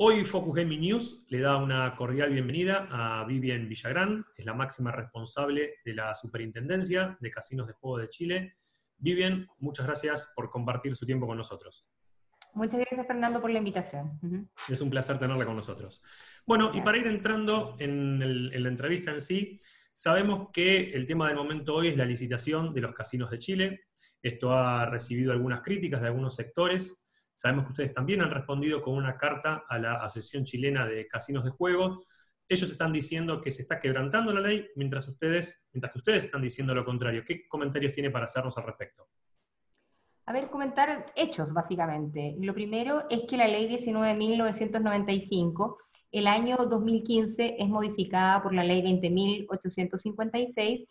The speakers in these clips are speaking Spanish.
Hoy Focus Gaming News le da una cordial bienvenida a Vivian Villagrán, es la máxima responsable de la Superintendencia de Casinos de Juego de Chile. Vivian, muchas gracias por compartir su tiempo con nosotros. Muchas gracias, Fernando, por la invitación. Es un placer tenerla con nosotros. Bueno, y para ir entrando en la entrevista en sí, sabemos que el tema del momento hoy es la licitación de los casinos de Chile. Esto ha recibido algunas críticas de algunos sectores. Sabemos que ustedes también han respondido con una carta a la Asociación Chilena de Casinos de Juego. Ellos están diciendo que se está quebrantando la ley, mientras que ustedes están diciendo lo contrario. ¿Qué comentarios tiene para hacernos al respecto? A ver, comentar hechos, básicamente. Lo primero es que la ley 19.995, el año 2015, es modificada por la ley 20.856,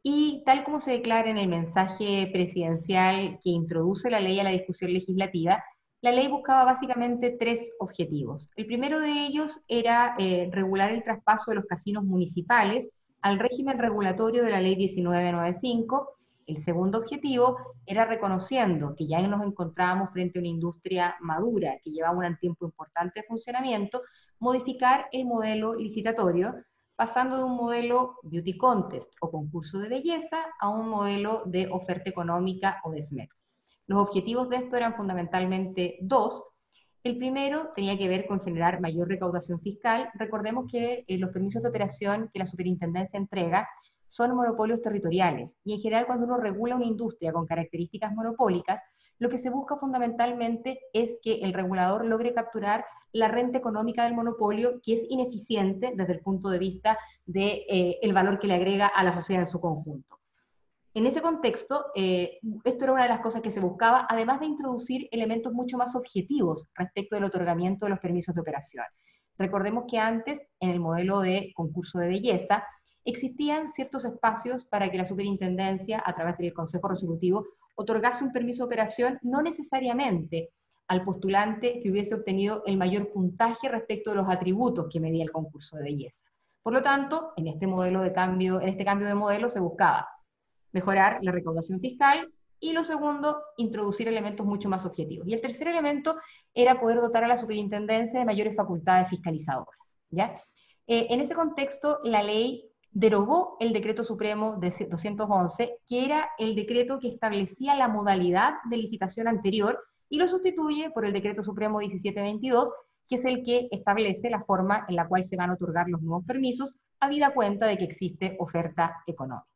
y tal como se declara en el mensaje presidencial que introduce la ley a la discusión legislativa, la ley buscaba básicamente tres objetivos. El primero de ellos era regular el traspaso de los casinos municipales al régimen regulatorio de la ley 1995. El segundo objetivo era, reconociendo que ya nos encontrábamos frente a una industria madura que llevaba un tiempo importante de funcionamiento, modificar el modelo licitatorio, pasando de un modelo beauty contest o concurso de belleza a un modelo de oferta económica o de SMEX. Los objetivos de esto eran fundamentalmente dos. El primero tenía que ver con generar mayor recaudación fiscal. Recordemos que los permisos de operación que la superintendencia entrega son monopolios territoriales, y en general cuando uno regula una industria con características monopólicas, lo que se busca fundamentalmente es que el regulador logre capturar la renta económica del monopolio, que es ineficiente desde el punto de vista del valor que le agrega a la sociedad en su conjunto. En ese contexto, esto era una de las cosas que se buscaba, además de introducir elementos mucho más objetivos respecto del otorgamiento de los permisos de operación. Recordemos que antes, en el modelo de concurso de belleza, existían ciertos espacios para que la superintendencia, a través del Consejo Resolutivo, otorgase un permiso de operación, no necesariamente al postulante que hubiese obtenido el mayor puntaje respecto de los atributos que medía el concurso de belleza. Por lo tanto, en este cambio de modelo se buscaba mejorar la recaudación fiscal, y lo segundo, introducir elementos mucho más objetivos. Y el tercer elemento era poder dotar a la superintendencia de mayores facultades fiscalizadoras, ¿ya? En ese contexto, la ley derogó el decreto supremo de 211, que era el decreto que establecía la modalidad de licitación anterior, y lo sustituye por el decreto supremo 1722, que es el que establece la forma en la cual se van a otorgar los nuevos permisos, habida cuenta de que existe oferta económica.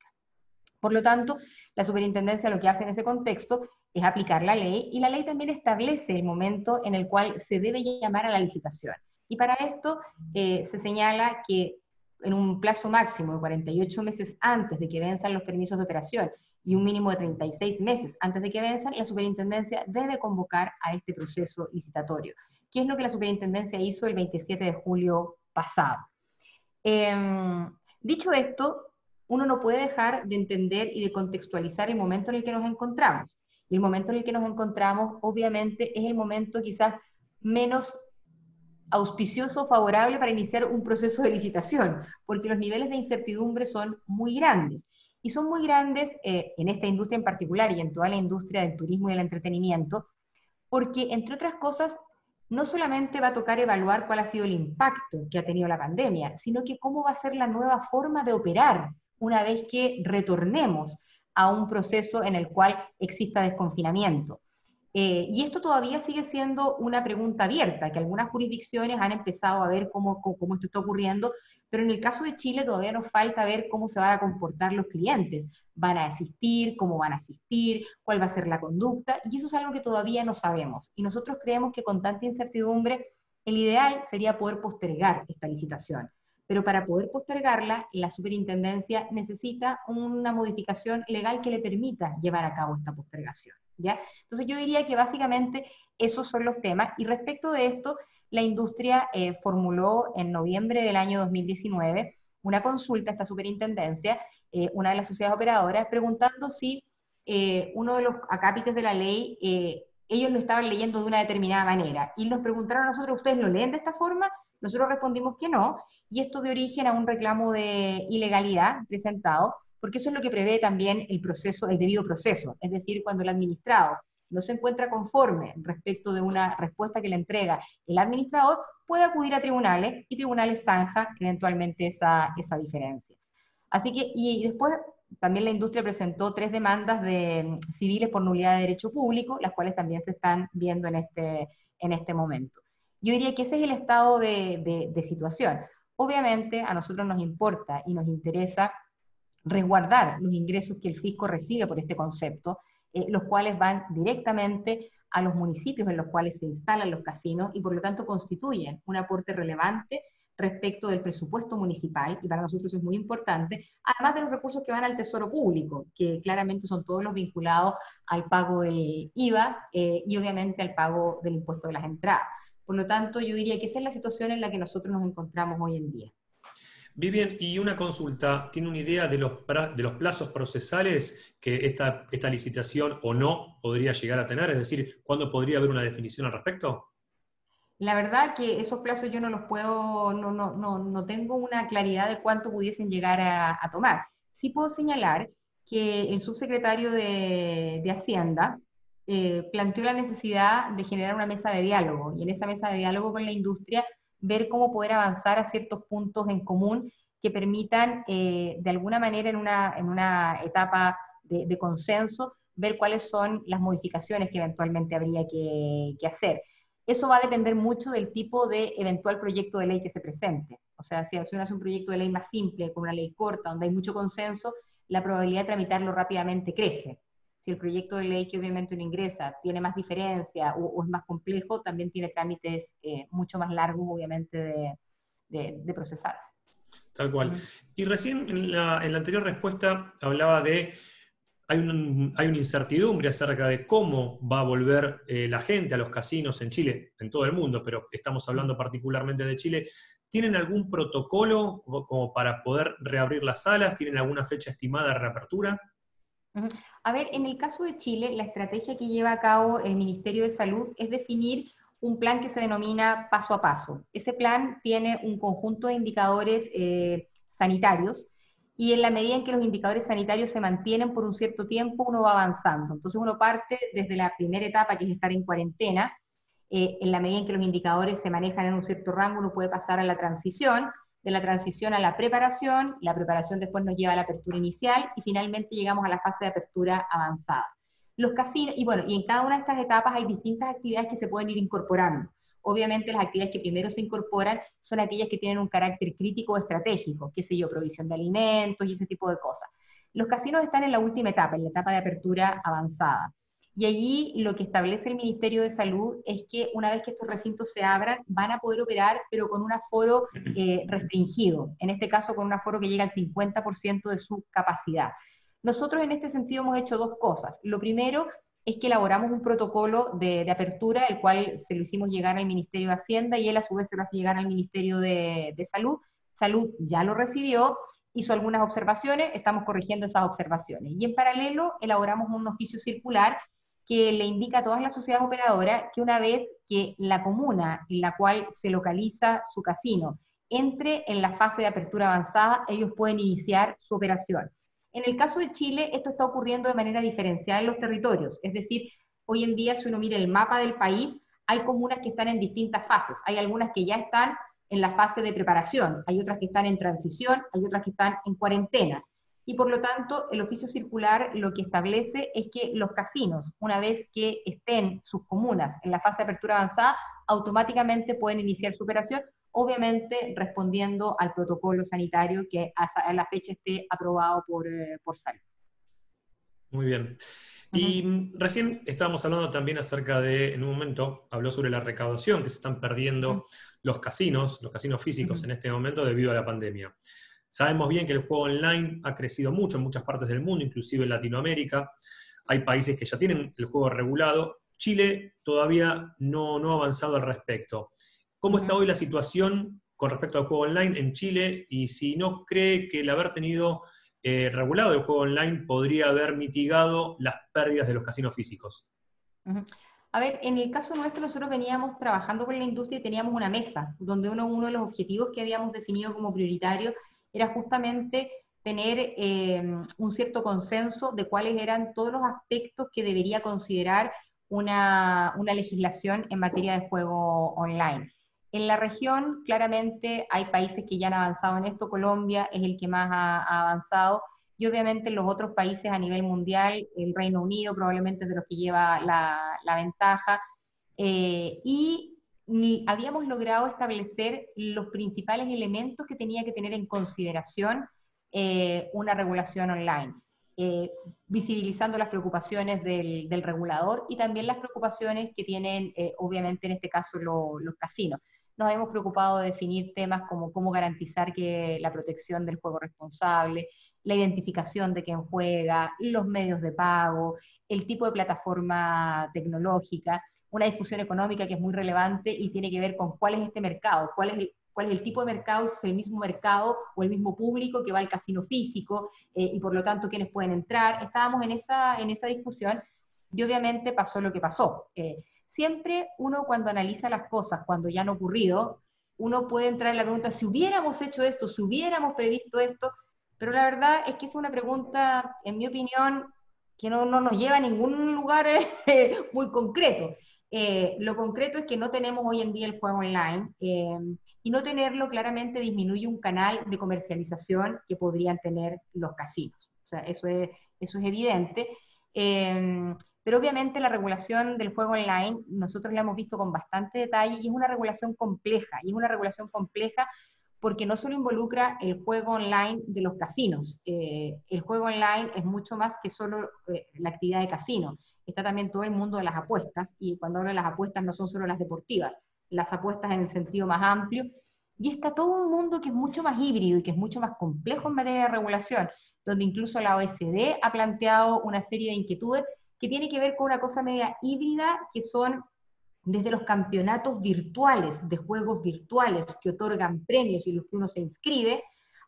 Por lo tanto, la superintendencia lo que hace en ese contexto es aplicar la ley, y la ley también establece el momento en el cual se debe llamar a la licitación. Y para esto se señala que en un plazo máximo de 48 meses antes de que venzan los permisos de operación y un mínimo de 36 meses antes de que venzan, la superintendencia debe convocar a este proceso licitatorio, que es lo que la superintendencia hizo el 27 de julio pasado. Dicho esto, uno no puede dejar de entender y de contextualizar el momento en el que nos encontramos. Y el momento en el que nos encontramos, obviamente, es el momento quizás menos auspicioso o favorable para iniciar un proceso de licitación, porque los niveles de incertidumbre son muy grandes. Y son muy grandes en esta industria en particular y en toda la industria del turismo y del entretenimiento, porque, entre otras cosas, no solamente va a tocar evaluar cuál ha sido el impacto que ha tenido la pandemia, sino que cómo va a ser la nueva forma de operar una vez que retornemos a un proceso en el cual exista desconfinamiento. Y esto todavía sigue siendo una pregunta abierta, que algunas jurisdicciones han empezado a ver cómo esto está ocurriendo, pero en el caso de Chile todavía nos falta ver cómo se van a comportar los clientes. ¿Van a asistir? ¿Cómo van a asistir? ¿Cuál va a ser la conducta? Y eso es algo que todavía no sabemos. Y nosotros creemos que con tanta incertidumbre, el ideal sería poder postergar esta licitación. Pero para poder postergarla, la superintendencia necesita una modificación legal que le permita llevar a cabo esta postergación, ¿ya? Entonces yo diría que básicamente esos son los temas. Y respecto de esto, la industria formuló en noviembre del año 2019 una consulta a esta superintendencia, una de las sociedades operadoras, preguntando si uno de los acápites de la ley, ellos lo estaban leyendo de una determinada manera. Y nos preguntaron a nosotros, ¿ustedes lo leen de esta forma? Nosotros respondimos que no, y esto dio origen a un reclamo de ilegalidad presentado, porque eso es lo que prevé también el proceso, el debido proceso, es decir, cuando el administrado no se encuentra conforme respecto de una respuesta que le entrega el administrador, puede acudir a tribunales y tribunales zanja eventualmente esa diferencia. Así que, y después también la industria presentó 3 demandas civiles por nulidad de derecho público, las cuales también se están viendo en este momento. Yo diría que ese es el estado de situación. Obviamente a nosotros nos importa y nos interesa resguardar los ingresos que el fisco recibe por este concepto, los cuales van directamente a los municipios en los cuales se instalan los casinos y por lo tanto constituyen un aporte relevante respecto del presupuesto municipal, y para nosotros es muy importante, además de los recursos que van al tesoro público, que claramente son todos los vinculados al pago del IVA y obviamente al pago del impuesto de las entradas. Por lo tanto, yo diría que esa es la situación en la que nosotros nos encontramos hoy en día. Vivian, y una consulta, ¿tiene una idea de los plazos procesales que esta licitación o no podría llegar a tener? Es decir, ¿cuándo podría haber una definición al respecto? La verdad que esos plazos yo no los puedo, no tengo una claridad de cuánto pudiesen llegar a tomar. Sí puedo señalar que el subsecretario de Hacienda planteó la necesidad de generar una mesa de diálogo, y en esa mesa de diálogo con la industria ver cómo poder avanzar a ciertos puntos en común que permitan, de alguna manera en una etapa de consenso, ver cuáles son las modificaciones que eventualmente habría que hacer. Eso va a depender mucho del tipo de eventual proyecto de ley que se presente. O sea, si uno hace un proyecto de ley más simple, con una ley corta, donde hay mucho consenso, la probabilidad de tramitarlo rápidamente crece. Si el proyecto de ley que obviamente uno ingresa tiene más diferencia o es más complejo, también tiene trámites mucho más largos, obviamente, de procesarse. Tal cual. Y recién en la anterior respuesta hablaba de hay una incertidumbre acerca de cómo va a volver la gente a los casinos en Chile, en todo el mundo, pero estamos hablando particularmente de Chile. ¿Tienen algún protocolo como para poder reabrir las salas? ¿Tienen alguna fecha estimada de reapertura? A ver, en el caso de Chile, la estrategia que lleva a cabo el Ministerio de Salud es definir un plan que se denomina paso a paso. Ese plan tiene un conjunto de indicadores sanitarios, y en la medida en que los indicadores sanitarios se mantienen por un cierto tiempo, uno va avanzando. Entonces uno parte desde la primera etapa, que es estar en cuarentena. En la medida en que los indicadores se manejan en un cierto rango, uno puede pasar a la transición, de la transición a la preparación después nos lleva a la apertura inicial, y finalmente llegamos a la fase de apertura avanzada. Los casinos, y bueno, y en cada una de estas etapas hay distintas actividades que se pueden ir incorporando. Obviamente las actividades que primero se incorporan son aquellas que tienen un carácter crítico o estratégico, qué sé yo, provisión de alimentos y ese tipo de cosas. Los casinos están en la última etapa, en la etapa de apertura avanzada. Y allí lo que establece el Ministerio de Salud es que una vez que estos recintos se abran, van a poder operar, pero con un aforo restringido, en este caso con un aforo que llega al 50% de su capacidad. Nosotros en este sentido hemos hecho 2 cosas. Lo primero es que elaboramos un protocolo de apertura, el cual se lo hicimos llegar al Ministerio de Hacienda, y él a su vez se lo hace llegar al Ministerio de Salud. Salud ya lo recibió, hizo algunas observaciones, estamos corrigiendo esas observaciones. Y en paralelo elaboramos un oficio circular que le indica a todas las sociedades operadoras que una vez que la comuna en la cual se localiza su casino entre en la fase de apertura avanzada, ellos pueden iniciar su operación. En el caso de Chile, esto está ocurriendo de manera diferenciada en los territorios, es decir, hoy en día si uno mira el mapa del país, hay comunas que están en distintas fases, hay algunas que ya están en la fase de preparación, hay otras que están en transición, hay otras que están en cuarentena. Y por lo tanto, el oficio circular lo que establece es que los casinos, una vez que estén sus comunas en la fase de apertura avanzada, automáticamente pueden iniciar su operación, obviamente respondiendo al protocolo sanitario que a la fecha esté aprobado por Salud. Muy bien. Y recién estábamos hablando también acerca de, en un momento, habló sobre la recaudación que se están perdiendo los casinos físicos en este momento debido a la pandemia. Sabemos bien que el juego online ha crecido mucho en muchas partes del mundo, inclusive en Latinoamérica. Hay países que ya tienen el juego regulado. Chile todavía no ha avanzado al respecto. ¿Cómo está hoy la situación con respecto al juego online en Chile? Y si no cree que el haber tenido regulado el juego online podría haber mitigado las pérdidas de los casinos físicos. A ver, en el caso nuestro nosotros veníamos trabajando con la industria y teníamos una mesa, donde uno de los objetivos que habíamos definido como prioritario era justamente tener un cierto consenso de cuáles eran todos los aspectos que debería considerar una legislación en materia de juego online. En la región, claramente, hay países que ya han avanzado en esto. Colombia es el que más ha avanzado, y obviamente los otros países a nivel mundial, el Reino Unido probablemente es de los que lleva la ventaja, y habíamos logrado establecer los principales elementos que tenía que tener en consideración una regulación online, eh, visibilizando las preocupaciones del regulador y también las preocupaciones que tienen, obviamente en este caso, los casinos. Nos hemos preocupado de definir temas como cómo garantizar que la protección del juego responsable, la identificación de quién juega, los medios de pago, el tipo de plataforma tecnológica, una discusión económica que es muy relevante y tiene que ver con cuál es este mercado, cuál es el tipo de mercado, si es el mismo mercado o el mismo público que va al casino físico, y por lo tanto quiénes pueden entrar. Estábamos en esa discusión y obviamente pasó lo que pasó. Siempre uno, cuando analiza las cosas, cuando ya han ocurrido, uno puede entrar en la pregunta, si hubiéramos hecho esto, si hubiéramos previsto esto, pero la verdad es que es una pregunta, en mi opinión, que no nos lleva a ningún lugar muy concreto. Lo concreto es que no tenemos hoy en día el juego online, y no tenerlo claramente disminuye un canal de comercialización que podrían tener los casinos. O sea, eso es evidente. Pero obviamente la regulación del juego online nosotros la hemos visto con bastante detalle y es una regulación compleja, porque no solo involucra el juego online de los casinos, el juego online es mucho más que solo la actividad de casino, está también todo el mundo de las apuestas, y cuando hablo de las apuestas no son solo las deportivas, las apuestas en el sentido más amplio, y está todo un mundo que es mucho más híbrido y que es mucho más complejo en materia de regulación, donde incluso la OECD ha planteado una serie de inquietudes que tiene que ver con una cosa media híbrida, que son desde los campeonatos virtuales, de juegos virtuales que otorgan premios y los que uno se inscribe,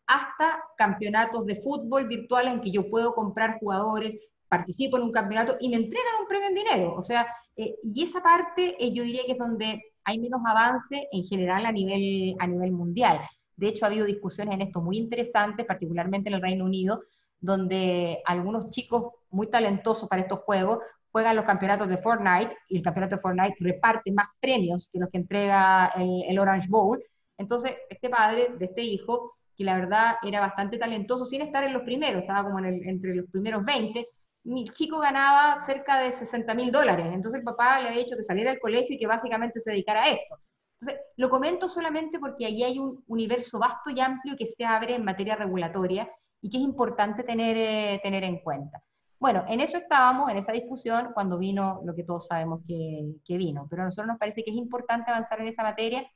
hasta campeonatos de fútbol virtuales en que yo puedo comprar jugadores, participo en un campeonato y me entregan un premio en dinero. O sea, y esa parte yo diría que es donde hay menos avance en general a nivel mundial. De hecho, ha habido discusiones en esto muy interesantes, particularmente en el Reino Unido, donde algunos chicos muy talentosos para estos juegos juegan los campeonatos de Fortnite, y el campeonato de Fortnite reparte más premios que los que entrega el Orange Bowl. Entonces, este padre de este hijo, que la verdad era bastante talentoso, sin estar en los primeros, estaba como entre los primeros 20, mi chico ganaba cerca de $60.000. Entonces el papá le había dicho que saliera del colegio y que básicamente se dedicara a esto. Entonces, lo comento solamente porque ahí hay un universo vasto y amplio que se abre en materia regulatoria y que es importante tener en cuenta. Bueno, en eso estábamos, en esa discusión, cuando vino lo que todos sabemos que vino, pero a nosotros nos parece que es importante avanzar en esa materia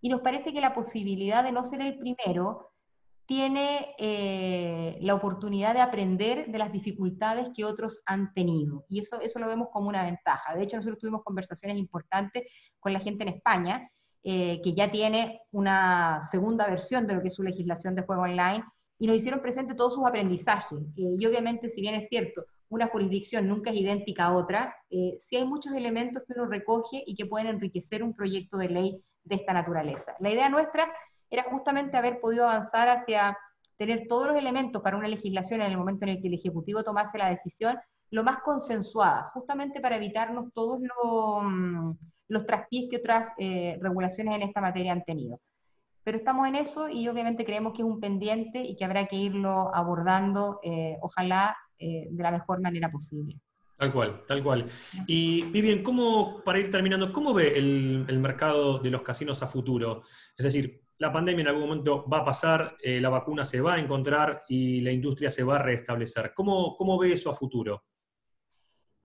y nos parece que la posibilidad de no ser el primero tiene la oportunidad de aprender de las dificultades que otros han tenido, y eso lo vemos como una ventaja. De hecho, nosotros tuvimos conversaciones importantes con la gente en España, que ya tiene una segunda versión de lo que es su legislación de juego online, y nos hicieron presente todos sus aprendizajes. Y obviamente, si bien es cierto, una jurisdicción nunca es idéntica a otra, sí hay muchos elementos que uno recoge y que pueden enriquecer un proyecto de ley de esta naturaleza. La idea nuestra era justamente haber podido avanzar hacia tener todos los elementos para una legislación en el momento en el que el Ejecutivo tomase la decisión, lo más consensuada, justamente para evitarnos todos los traspiés que otras regulaciones en esta materia han tenido. Pero estamos en eso y obviamente creemos que es un pendiente y que habrá que irlo abordando, ojalá, de la mejor manera posible. Tal cual, tal cual. Y Vivian, para ir terminando, ¿cómo ve el mercado de los casinos a futuro? Es decir, la pandemia en algún momento va a pasar, la vacuna se va a encontrar y la industria se va a restablecer. ¿Cómo ve eso a futuro?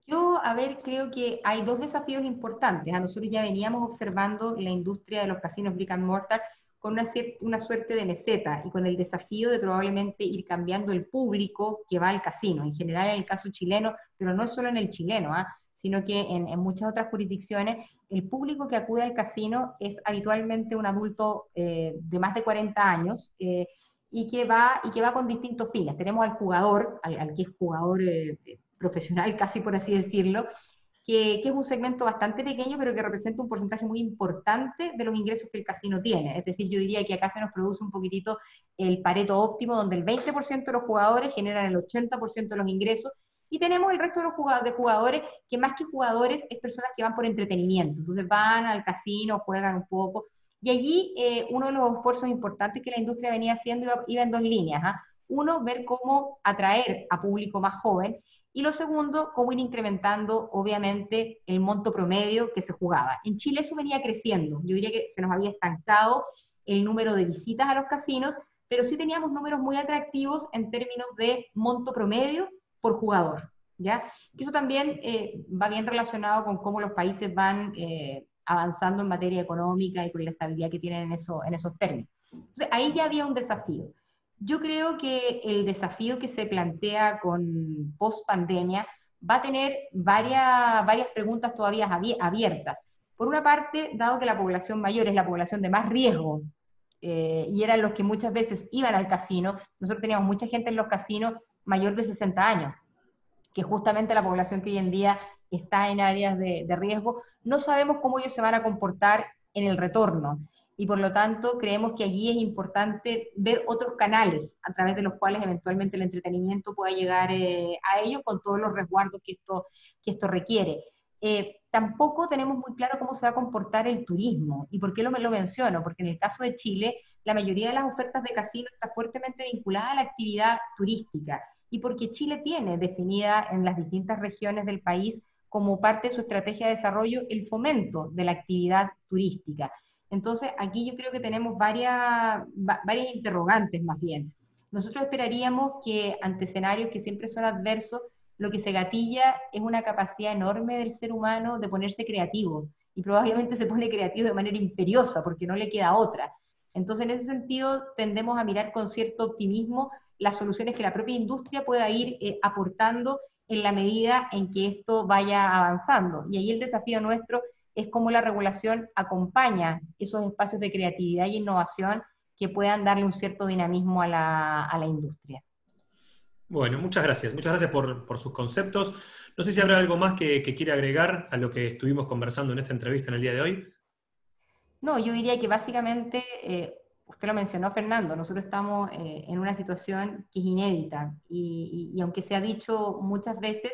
Yo, a ver, creo que hay dos desafíos importantes. A nosotros ya veníamos observando la industria de los casinos brick and mortar con una suerte de meseta y con el desafío de probablemente ir cambiando el público que va al casino. En general, en el caso chileno, pero no solo en el chileno, sino que en muchas otras jurisdicciones, el público que acude al casino es habitualmente un adulto de más de 40 años, y que va con distintos fines. Tenemos al jugador, al que es jugador profesional, casi por así decirlo, que es un segmento bastante pequeño, pero que representa un porcentaje muy importante de los ingresos que el casino tiene. Es decir, yo diría que acá se nos produce un poquitito el Pareto óptimo, donde el 20% de los jugadores generan el 80% de los ingresos, Y tenemos el resto de los jugadores, que más que jugadores es personas que van por entretenimiento, entonces van al casino, juegan un poco, y allí uno de los esfuerzos importantes que la industria venía haciendo iba en dos líneas, ¿ah? Uno, ver cómo atraer a público más joven, y lo segundo, cómo ir incrementando, obviamente, el monto promedio que se jugaba. En Chile eso venía creciendo, yo diría que se nos había estancado el número de visitas a los casinos, pero sí teníamos números muy atractivos en términos de monto promedio por jugador, ¿ya? Que eso también va bien relacionado con cómo los países van avanzando en materia económica y con la estabilidad que tienen en esos términos. Entonces, ahí ya había un desafío. Yo creo que el desafío que se plantea con post-pandemia va a tener varias preguntas todavía abiertas. Por una parte, dado que la población mayor es la población de más riesgo, y eran los que muchas veces iban al casino, nosotros teníamos mucha gente en los casinos mayor de 60 años, que justamente la población que hoy en día está en áreas de riesgo, no sabemos cómo ellos se van a comportar en el retorno. Y por lo tanto, creemos que allí es importante ver otros canales a través de los cuales eventualmente el entretenimiento pueda llegar a ellos con todos los resguardos que esto requiere. Tampoco tenemos muy claro cómo se va a comportar el turismo. ¿Y por qué lo menciono? Porque en el caso de Chile, la mayoría de las ofertas de casino está fuertemente vinculada a la actividad turística y porque Chile tiene definida en las distintas regiones del país como parte de su estrategia de desarrollo el fomento de la actividad turística. Entonces, aquí yo creo que tenemos varias interrogantes más bien. Nosotros esperaríamos que ante escenarios que siempre son adversos, lo que se gatilla es una capacidad enorme del ser humano de ponerse creativo, y probablemente se pone creativo de manera imperiosa, porque no le queda otra. Entonces, en ese sentido, tendemos a mirar con cierto optimismo las soluciones que la propia industria pueda ir aportando en la medida en que esto vaya avanzando. Y ahí el desafío nuestro es cómo la regulación acompaña esos espacios de creatividad y innovación que puedan darle un cierto dinamismo a la industria. Bueno, muchas gracias por sus conceptos. No sé si habrá algo más que quiera agregar a lo que estuvimos conversando en esta entrevista en el día de hoy. No, yo diría que básicamente, usted lo mencionó, Fernando, nosotros estamos en una situación que es inédita y aunque se ha dicho muchas veces,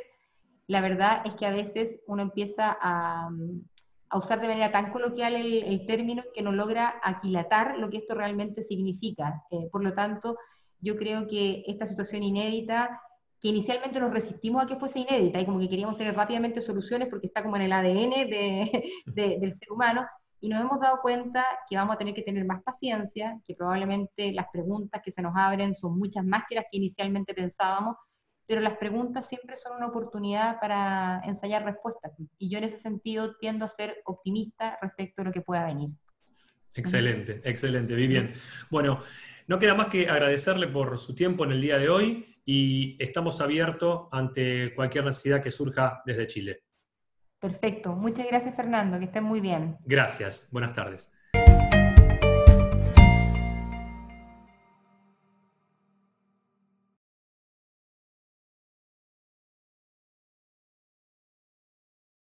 la verdad es que a veces uno empieza a usar de manera tan coloquial el término que no logra aquilatar lo que esto realmente significa. Por lo tanto, yo creo que esta situación inédita, que inicialmente nos resistimos a que fuese inédita y como que queríamos tener rápidamente soluciones porque está como en el ADN del ser humano, y nos hemos dado cuenta que vamos a tener que tener más paciencia, que probablemente las preguntas que se nos abren son muchas más que las que inicialmente pensábamos, pero las preguntas siempre son una oportunidad para ensayar respuestas. Y yo en ese sentido tiendo a ser optimista respecto a lo que pueda venir. Excelente, excelente, Vivian. Bueno, no queda más que agradecerle por su tiempo en el día de hoy y estamos abiertos ante cualquier necesidad que surja desde Chile. Perfecto. Muchas gracias, Fernando. Que estén muy bien. Gracias, buenas tardes.